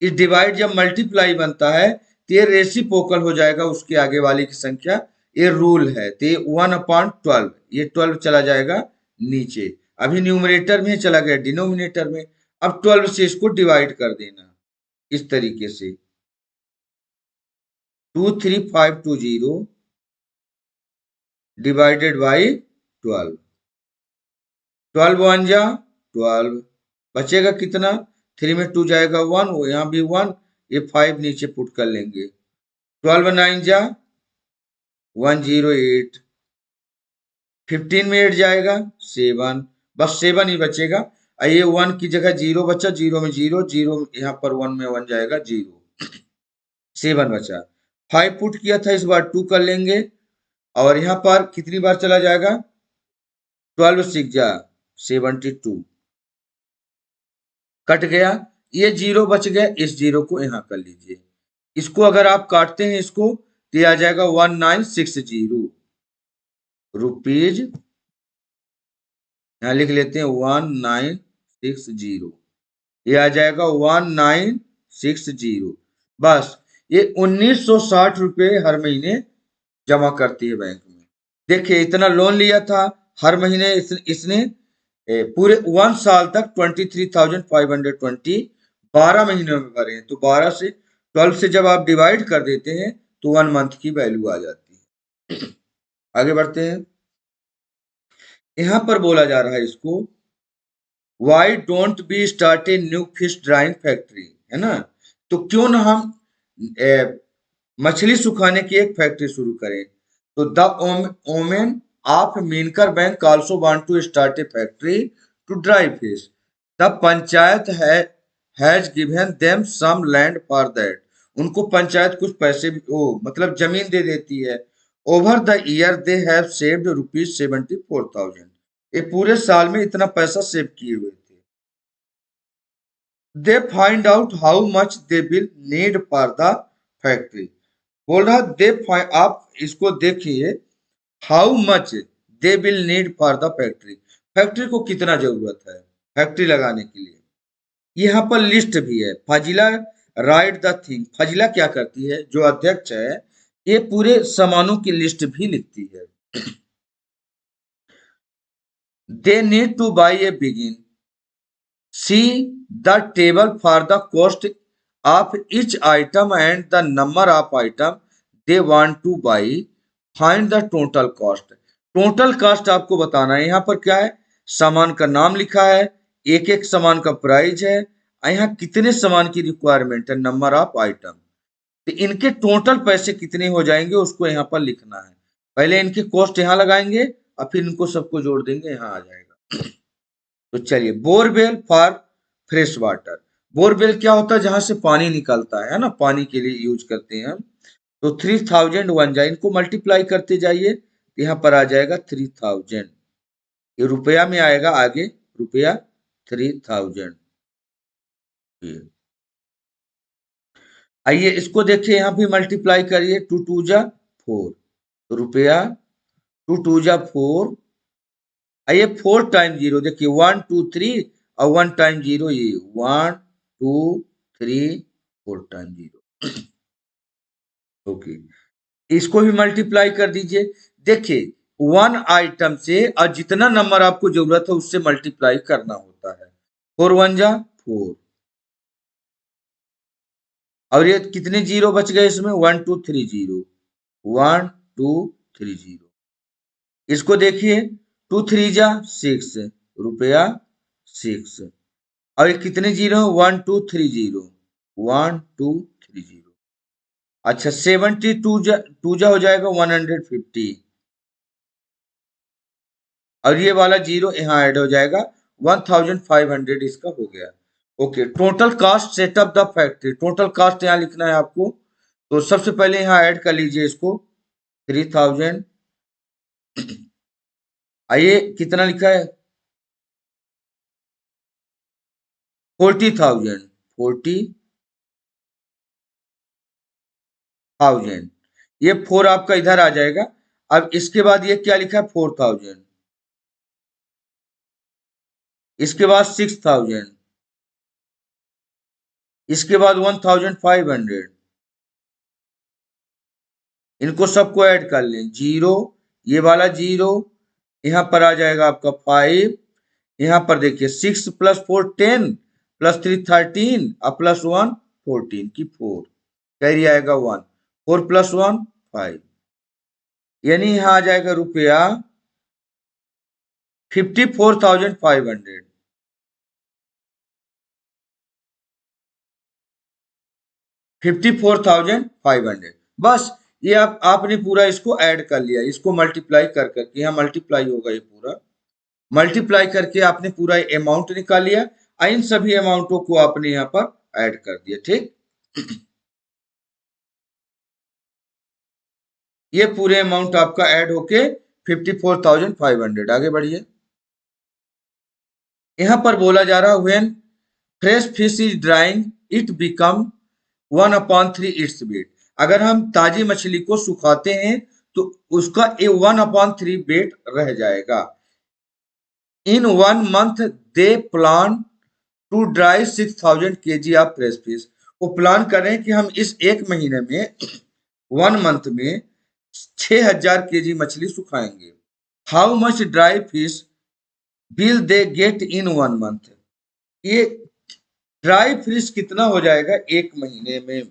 इस डिवाइड जब मल्टीप्लाई बनता है तो ये रेसिप्रोकल हो जाएगा उसके आगे वाली की संख्या, ये रूल है। तो ये 1/12, ये 12 चला जाएगा नीचे, अभी न्यूमरेटर में चला गया डिनोमिनेटर में। अब 12 से इसको डिवाइड कर देना इस तरीके से, 23520 डिवाइडेड बाई 12, 12 वन जा 12, बचेगा कितना? 3 में 2 जाएगा 1, यहाँ भी 1, ये 5 नीचे पुट कर लेंगे। 12 9 जा 108, 15 में 8 जाएगा 7, बस 7 ही बचेगा। ये 1 की जगह 0 बचा, 0 में 0, 0 यहाँ पर 1 में 1 जाएगा 0, 7 बचा। 5 पुट किया था, इस बार 2 कर लेंगे, और यहाँ पर कितनी बार चला जाएगा? 12 6 जा 72, कट गया, ये 0 बच गया, इस 0 को यहाँ कर लीजिए। इसको अगर आप काटते हैं इसको, तो ये आ जाएगा 1960 रुपीज, यहाँ लिख लेते हैं 1960, ये आ जाएगा 1960। बस ये 1960 रुपये हर महीने जमा करती है बैंक में। देखिए इतना लोन लिया था, हर महीने इसने पूरे 1 साल तक 23,520 12 महीनों में भरे हैं। तो 12 से 12 से जब आप डिवाइड कर देते हैं तो 1 मंथ की वैल्यू आ जाती है। आगे बढ़ते हैं। यहां पर बोला जा रहा है इसको, why don't be start a new fish drawing factory, है ना। तो क्यों ना हम मछली सुखाने की एक फैक्ट्री शुरू करें। तो the women of Meenkar bank also want to start a factory to dry fish. The panchayat has given them some land for that. उनको पंचायत कुछ पैसे भी, मतलब जमीन दे देती है। Over the year they have saved ₹74,000। ये पूरे साल में इतना पैसा सेव किए हुए थे। They find out how much they will need for the factory. बोल रहा दे, आप इसको देखिए, how much they will need for the factory. Factory को कितना जरूरत है फैक्ट्री लगाने के लिए। यहाँ पर लिस्ट भी है। फाजिला राइट द थिंग। फाजिला क्या करती है, जो अध्यक्ष है, ये पूरे सामानों की लिस्ट भी लिखती है। They need to buy A begin, see the table for the cost of each item and the number of item they want to buy, find the total cost। Total cast आपको बताना है। यहाँ पर क्या है, सामान का नाम लिखा है, एक एक सामान का प्राइस है, यहाँ कितने सामान की रिक्वायरमेंट है, नंबर ऑफ आइटम। तो इनके टोटल पैसे कितने हो जाएंगे उसको यहाँ पर लिखना है। पहले इनके कॉस्ट यहाँ लगाएंगे और फिर इनको सबको जोड़ देंगे, यहाँ आ जाएगा। तो चलिए, borewell for fresh water. Borewell क्या होता है, जहां से पानी निकलता है ना, पानी के लिए यूज करते हैं हम। तो 3000 वन जाए, इनको मल्टीप्लाई करते जाइए, यहाँ पर आ जाएगा 3000। ये रुपया में आएगा आगे, रुपया 3000। आइए इसको देखिए, यहाँ भी मल्टीप्लाई करिए, 2 2 जा 4, तो रुपया 2 2 जा 4। आइए 4 टाइम 0, देखिए 1 2 3 और 1 टाइम 0, ये 1 2 3 4 टाइम 0। ओके, इसको भी मल्टीप्लाई कर दीजिए। देखिए 1 आइटम से और जितना नंबर आपको जरूरत है उससे मल्टीप्लाई करना होता है। 4 1 जा 4, और ये कितने जीरो बच गए इसमें, 1 2 3 0, 1 2 3 0। इसको देखिए, 2 3 जा 6, रुपया 6, और ये कितने जीरो, 1 2 3 0, 1 2 3 0। अच्छा 72 जा 2 जा हो जाएगा 150, और ये वाला जीरो यहाँ ऐड हो जाएगा, 1500 इसका हो गया। Okay, total cast setup the factory. Total cast यहाँ लिखना है आपको। तो सबसे पहले यहाँ ऐड कर लीजिए इसको, 3000। आइए कितना लिखा है, 40,000, 40,000। ये 4 आपका इधर आ जाएगा। अब इसके बाद ये क्या लिखा है, 4000। इसके बाद 6000, इसके बाद 1500। इनको सबको ऐड कर लें, जीरो, ये वाला जीरो, यहाँ पर आ जाएगा आपका 5। यहाँ पर देखिए 6 + 4 10 + 3 13 और +1 14 की 4, कैरी आएगा 1, 4 + 1 5, यानी यहाँ आ जाएगा रुपया 54,500। 54,500। बस ये आपने पूरा इसको ऐड कर लिया, इसको मल्टीप्लाई कर करके, यहाँ मल्टीप्लाई होगा ये पूरा, मल्टीप्लाई करके आपने पूरा अमाउंट निकाल लिया। इन सभी अमाउंटों को आपने यहाँ पर ऐड कर दिया, ठीक। ये पूरे अमाउंट आपका ऐड होके 54,500। आगे बढ़िए। यहाँ पर बोला जा रहा, when fresh fish is drawing it become 1/3 its weight. अगर हम ताजी मछली को सुखाते हैं तो उसका 1/3 वेट रह जाएगा। In 1 month they plan to dry 6000 kg of fresh fish. वो प्लान कर रहे हैं कि हम इस एक महीने में 1 मंथ में 6000 kg मछली सुखाएंगे। How much dry fish will they get in 1 month? ये ड्राई फिश कितना हो जाएगा एक महीने में?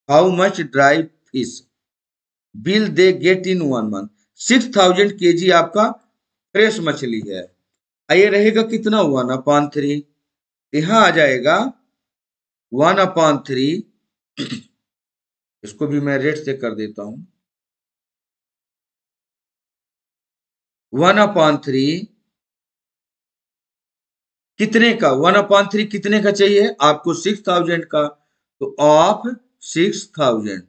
How much dry fish will they get in 1 month? 6000 kg आपका फ्रेश मछली है। ये रहेगा कितना? 1/3। यहां आ जाएगा 1/3। इसको भी मैं रेट से कर देता हूं। 1/3 कितने का? 1/3 कितने का चाहिए आपको? 6000 का। तो ऑफ 6000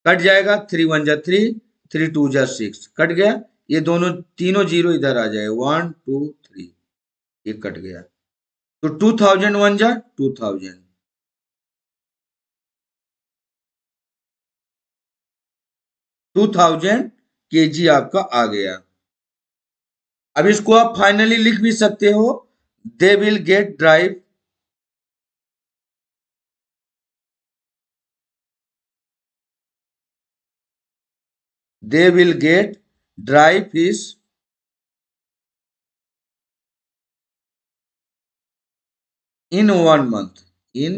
कट जाएगा। 3 1 जा 3, 3 2 जा 6, कट गया। ये दोनों तीनों जीरो इधर आ जाए। 1 2 3, ये कट गया। तो 2000 1 जा 2000, 2000 kg आपका आ गया। अब इसको आप फाइनली लिख भी सकते हो। They will get drive they will get dry fish in 1 month in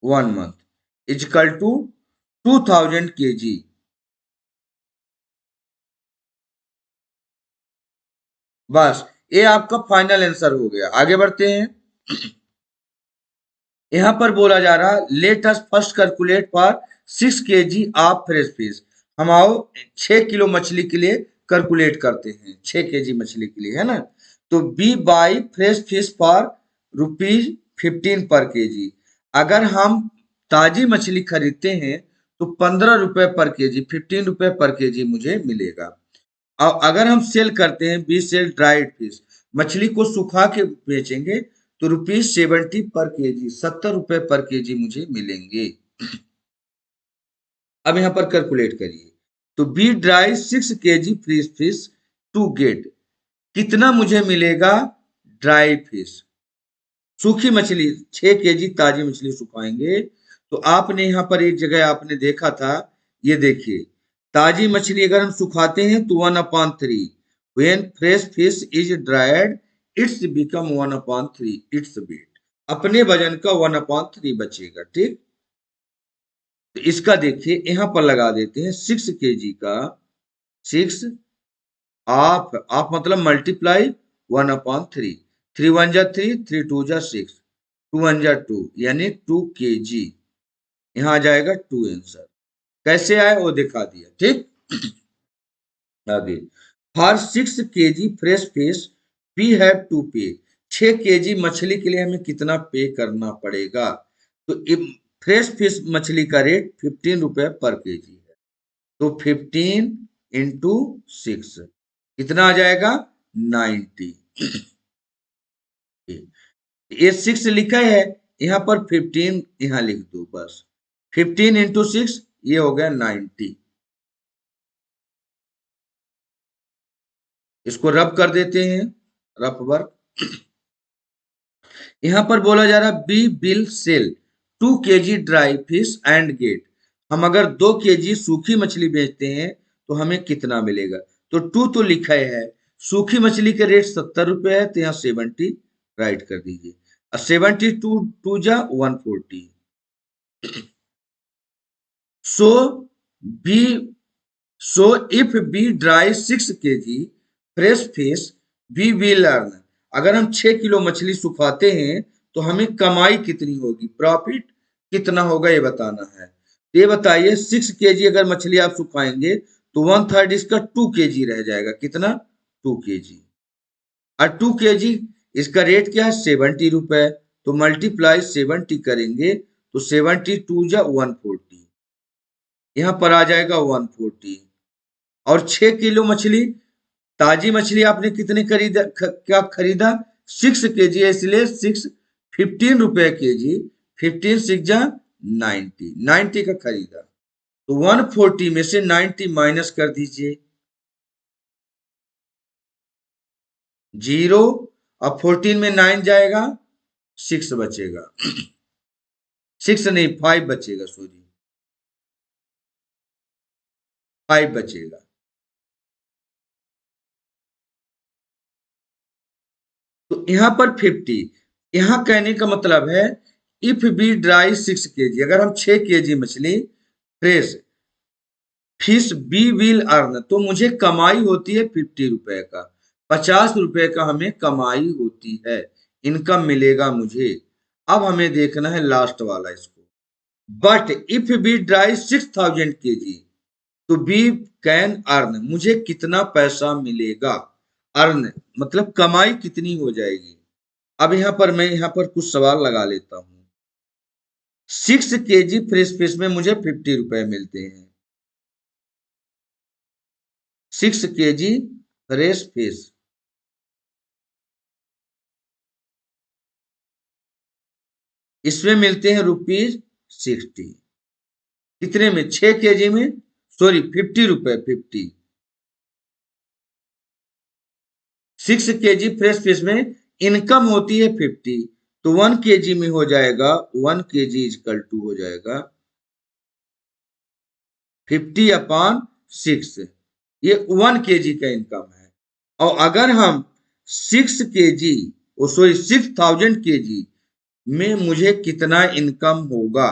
1 month is equal to 2000 kg। बस ये आपका फाइनल आंसर हो गया। आगे बढ़ते हैं। यहां पर बोला जा रहा है let us first calculate for 6 kg of fresh fish. हम आओ 6 किलो मछली के लिए कैलकुलेट करते हैं। 6 kg मछली के लिए, है ना। तो we buy fresh fish for ₹15 per KG. अगर हम ताजी मछली खरीदते हैं तो 15 रुपए पर केजी, 15 रुपए पर केजी मुझे मिलेगा। और अगर हम सेल करते हैं, बी सेल ड्राइड फिश, मछली को सुखा के बेचेंगे तो ₹70 पर केजी, 70 रुपए पर केजी मुझे मिलेंगे। अब यहां पर कैलकुलेट करिए। तो we dry 6 kg fresh fish to get, कितना मुझे मिलेगा ड्राई फिश? सूखी मछली 6 kg ताजी मछली सुखाएंगे तो आपने यहां पर एक जगह आपने देखा था, ये देखिए, ताजी मछली अगर हम सुखाते हैं तो 1/3, when fresh fish is dried it's become 1/3 its weight. अपने वजन का 1/3 बचेगा। ठीक, तो इसका देखिए यहां पर लगा देते हैं 6 kg का 6 ऑफ ऑफ मतलब मल्टीप्लाई 1/3, 3 1 जा 3, 3 2 जा 6, 2 1 जा 2, यानी 2 kg। यहाँ आ जाएगा 2 आंसर। कैसे आए वो दिखा दिया। ठीक, आगे for 6 kg fresh fish we have to pay. 6 kg मछली के लिए हमें कितना पे करना पड़ेगा? तो फ्रेश फिश मछली का रेट 15 रुपए पर केजी है। तो 15 इंटू 6 कितना आ जाएगा? 90। ये 6 लिखा है, यहाँ पर 15 यहाँ लिख दो बस। 15 इंटू 6 ये हो गया 90। इसको रब कर देते हैं, रफ वर्क। यहां पर बोला जा रहा we will sell 2 kg dry fish and get. हम अगर 2 kg सूखी मछली बेचते हैं तो हमें कितना मिलेगा? तो 2 तो लिखा है, सूखी मछली के रेट 70 रुपए है तो यहाँ 70 राइट कर दीजिए। 70 2 जा 140। So we so if we dry 6 kg fresh fish we will earn. अगर हम 6 किलो मछली सुखाते हैं तो हमें कमाई कितनी होगी, प्रॉफिट कितना होगा, ये बताना है। ये बताइए 6 kg अगर मछली आप सुखाएंगे तो 1/3 इसका 2 kg रह जाएगा। कितना? 2 kg। और 2 kg इसका रेट क्या है? 70 रुपए। तो मल्टीप्लाई 70 करेंगे तो 70 2 जा 140, यहाँ पर आ जाएगा 140। और 6 किलो मछली, ताजी मछली आपने कितने खरीदा क्या खरीदा? 6 kg है, इसलिए 6 ₹15 kg, 15 6 जा 90, 90 का खरीदा, तो 140 में से 90 माइनस कर दीजिए, 0। अब 14 में 9 जाएगा, 6 बचेगा, 6 नहीं 5 बचेगा, सॉरी 5 बचेगा। तो यहां पर 50, यहां कहने का मतलब है इफ बी ड्राई 6 kg, अगर हम 6 kg मछली fresh fish we will earn, तो मुझे कमाई होती है ₹50 का, ₹50 का हमें कमाई होती है, इनकम मिलेगा मुझे। अब हमें देखना है लास्ट वाला इसको, but if we dry 6000 kg, तो बी कैन अर्न, मुझे कितना पैसा मिलेगा, अर्न मतलब कमाई कितनी हो जाएगी। अब यहां पर मैं यहां पर कुछ सवाल लगा लेता हूं। 6 kg फ्रेश फिश में मुझे ₹50 मिलते हैं, 6 kg फ्रेश फिश, इसमें मिलते हैं ₹60, कितने में, 6 kg में, सॉरी ₹50, 50, 6 kg फ्रेश फिश में इनकम होती है 50, तो 1 kg में हो जाएगा, 1 kg इजकल टू हो जाएगा 50/6, ये 1 kg का इनकम है। और अगर हम 6 kg, सॉरी 6000 kg में मुझे कितना इनकम होगा,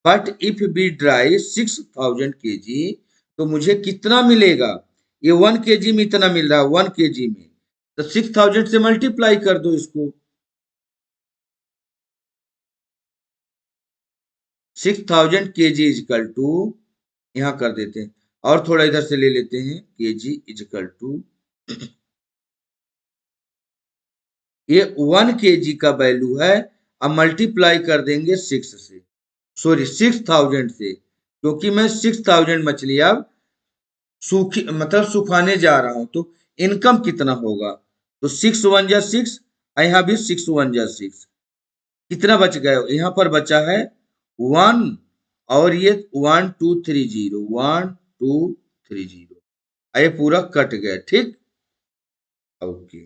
but if we dry 6000 kg, तो मुझे कितना मिलेगा, ये 1 kg में इतना मिल रहा है, 1 kg में, तो 6000 से मल्टीप्लाई कर दो इसको, 6000 kg इजकल टू, यहां कर देते हैं, और थोड़ा इधर से ले लेते हैं, kg इजकल टू, ये 1 kg का वैल्यू है, अब मल्टीप्लाई कर देंगे 6 से, सॉरी 6000 से, क्योंकि मैं 6000 मछली अब सूखी मतलब सुखाने जा रहा हूं, तो इनकम कितना होगा, तो 6 1 जा 6, यहाँ भी 6 1 जा 6, कितना बच गए, यहाँ पर बचा है 1, और ये 1230, 1230, ये पूरा कट गया, ठीक, ओके।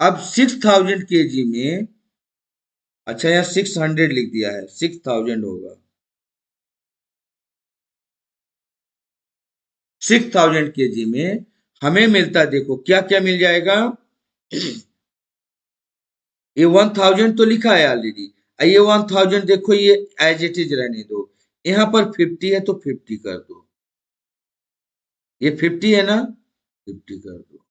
अब 6000 kg में, अच्छा यहाँ 600 लिख दिया है, 6000 होगा, 6000 kg में हमें मिलता है, देखो क्या क्या मिल जाएगा, ये 1000 तो लिखा है ऑलरेडी, ये 1000 देखो, ये एज इट इज रहने दो, यहाँ पर 50 है तो 50 कर दो, ये 50 है ना, 50 कर दो,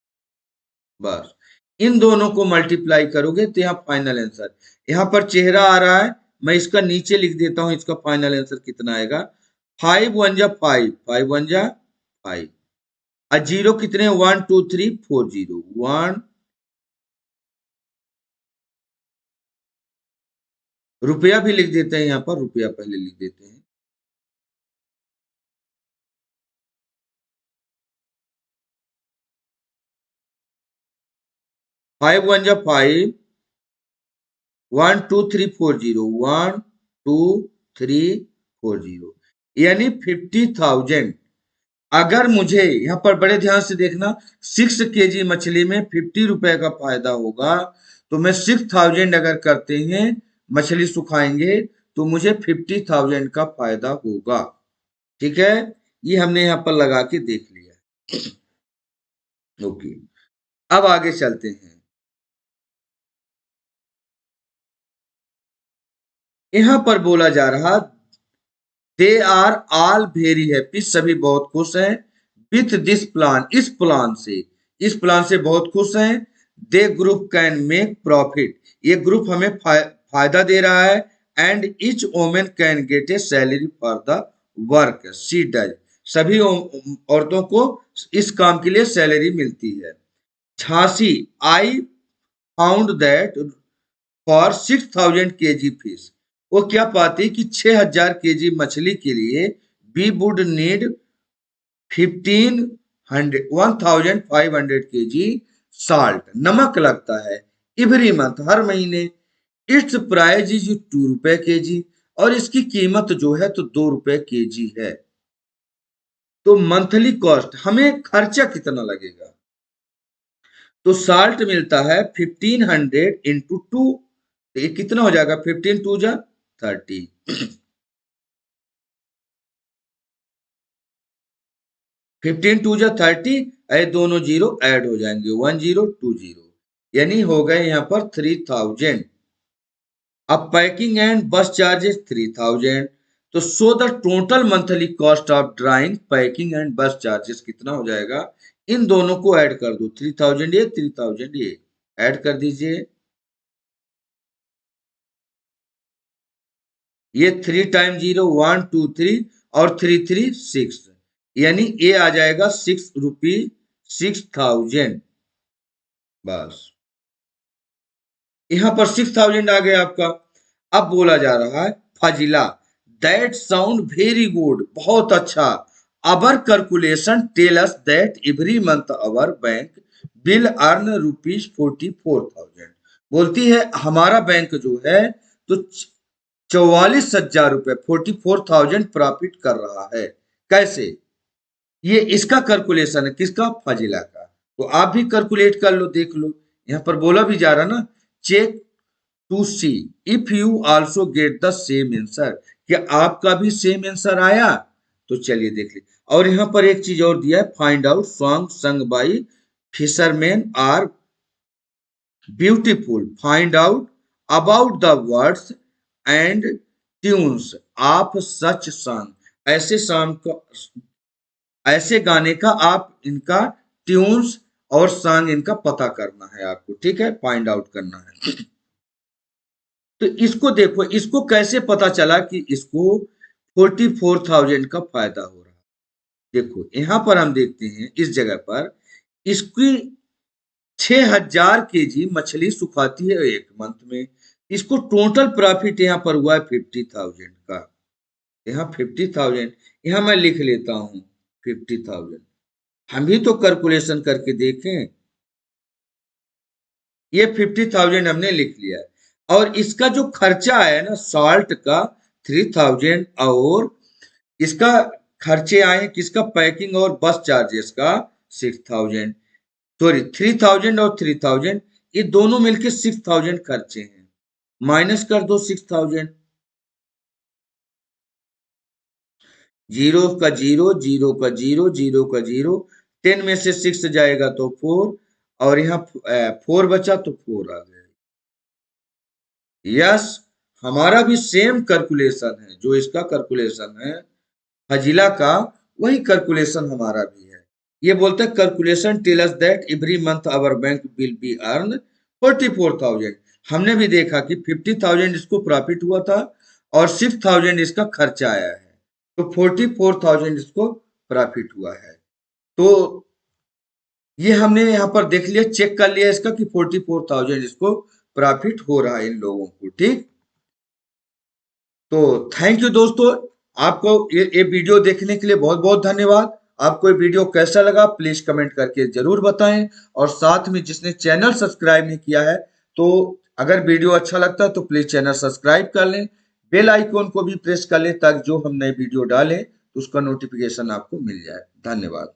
बस इन दोनों को मल्टीप्लाई करोगे तो यहाँ फाइनल आंसर, यहाँ पर चेहरा आ रहा है, मैं इसका नीचे लिख देता हूं, इसका फाइनल आंसर कितना आएगा, 5 1 जा 5, 5 1 जा 5, और जीरो कितने, 1 2 3 4 0, 1, रुपया भी लिख देते हैं, यहाँ पर रुपया पहले लिख देते हैं, 5 1 जा 5, 1 2 3 4 0, 1 2 3 4 0, यानी 50,000। अगर मुझे यहाँ पर बड़े ध्यान से देखना, 6 kg मछली में ₹50 का फायदा होगा, तो मैं 6000 अगर करते हैं मछली सुखाएंगे, तो मुझे 50,000 का फायदा होगा, ठीक है, ये हमने यहाँ पर लगा के देख लिया, ओके। अब आगे चलते हैं, यहाँ पर बोला जा रहा, they are all very happy, सभी बहुत खुश हैं, विथ दिस प्लान, इस प्लान से, इस प्लान से बहुत खुश हैं, the group can make profit, ये ग्रुप हमें फायदा दे रहा है, and each women can get a salary for the work she does, सभी औरतों को इस काम के लिए सैलरी मिलती है। Jhansi, I found that for 6000 kg fish, वो क्या पाती कि 6000 kg मछली के लिए we would need 1500 1500 kg salt, नमक लगता है, एवरी मंथ, हर महीने, इट्स प्राइस इज 2 रुपए के जी, और इसकी कीमत जो है तो 2 रुपए के जी है। तो मंथली कॉस्ट हमें खर्चा कितना लगेगा, तो साल्ट मिलता है 1500 इंटू 2, ये कितना हो जाएगा, 15 टू जा 30, 15 टू जा 30, ये दोनों जीरो ऐड हो जाएंगे, 1020, यानी हो गए यहाँ पर 3000। अब पैकिंग एंड बस चार्जेस 3000, तो so the total monthly cost of drawing packing and बस चार्जेस कितना हो जाएगा, इन दोनों को ऐड कर दो, 3000 ये 3000 ये ऐड कर दीजिए, ये 3 टाइम 0 1 2 3 और 3 3 6, यानी ये आ जाएगा 6 रुपी 6000। बस यहां पर 6000 आ गया आपका। अब बोला जा रहा है Fazila, that sound very good, बहुत अच्छा, our calculation tell us that every month our bank will earn rupees 44,000। बोलती है हमारा बैंक जो है तो 44,000 रुपए 44,000 प्रॉफिट कर रहा है। कैसे, ये इसका कैलकुलेशन है, किसका, फाजिला का। तो आप भी कैलकुलेट कर लो, देख लो, यहाँ पर बोला भी जा रहा ना, check to see if you also get the same answer, क्या आपका भी सेम आंसर आया, तो चलिए देख ली। और यहाँ पर एक चीज और दिया है, find out song sung by fisherman are beautiful, find out about the words and tunes of such song, ऐसे सॉन्ग का, ऐसे गाने का आप इनका ट्यून्स और सॉन्ग इनका पता करना है आपको, ठीक है, फाइंड आउट करना है। तो इसको देखो, इसको कैसे पता चला कि इसको 44,000 का फायदा हो रहा है। देखो यहां पर हम देखते हैं, इस जगह पर इसकी 6000 केजी मछली सुखाती है एक मंथ में, इसको टोटल प्रॉफिट यहाँ पर हुआ है 50,000 का। यहाँ 50,000, यहाँ मैं लिख लेता हूँ 50,000, हम भी तो कैलकुलेशन करके देखें, ये 50,000 हमने लिख लिया है। और इसका जो खर्चा है ना सॉल्ट का 3,000, और इसका खर्चे आए किसका, पैकिंग और बस चार्जेस का 6,000, सॉरी 3,000 और 3,000, ये दोनों मिलके 6,000 खर्चे हैं, माइनस कर दो 6,000, जीरो का जीरो, जीरो का जीरो, जीरो का जीरो, 10 में से 6 जाएगा तो 4, और यहाँ 4 बचा तो 4 आ गया। यस, हमारा भी सेम कैलकुलेशन है, जो इसका कैलकुलेशन है फजीला का, वही कैलकुलेशन हमारा भी है। ये बोलते हैं calculation tell us that every month our bank will be earn 44,000। हमने भी देखा कि 50,000 इसको प्रॉफिट हुआ था और 6,000 इसका खर्चा आया है, तो 44,000 इसको प्रॉफिट हुआ है। तो ये हमने यहाँ पर देख लिया, चेक कर लिया इसका कि 44,000 इसको प्रॉफिट हो रहा है इन लोगों को, ठीक। तो थैंक यू दोस्तों, आपको ये वीडियो देखने के लिए बहुत बहुत धन्यवाद। आपको ये वीडियो कैसा लगा प्लीज कमेंट करके जरूर बताएं, और साथ में जिसने चैनल सब्सक्राइब नहीं किया है, तो अगर वीडियो अच्छा लगता है तो प्लीज चैनल सब्सक्राइब कर लें, बेल आइकॉन को भी प्रेस कर लें, ताकि जो हम नए वीडियो डालें उसका नोटिफिकेशन आपको मिल जाए। धन्यवाद।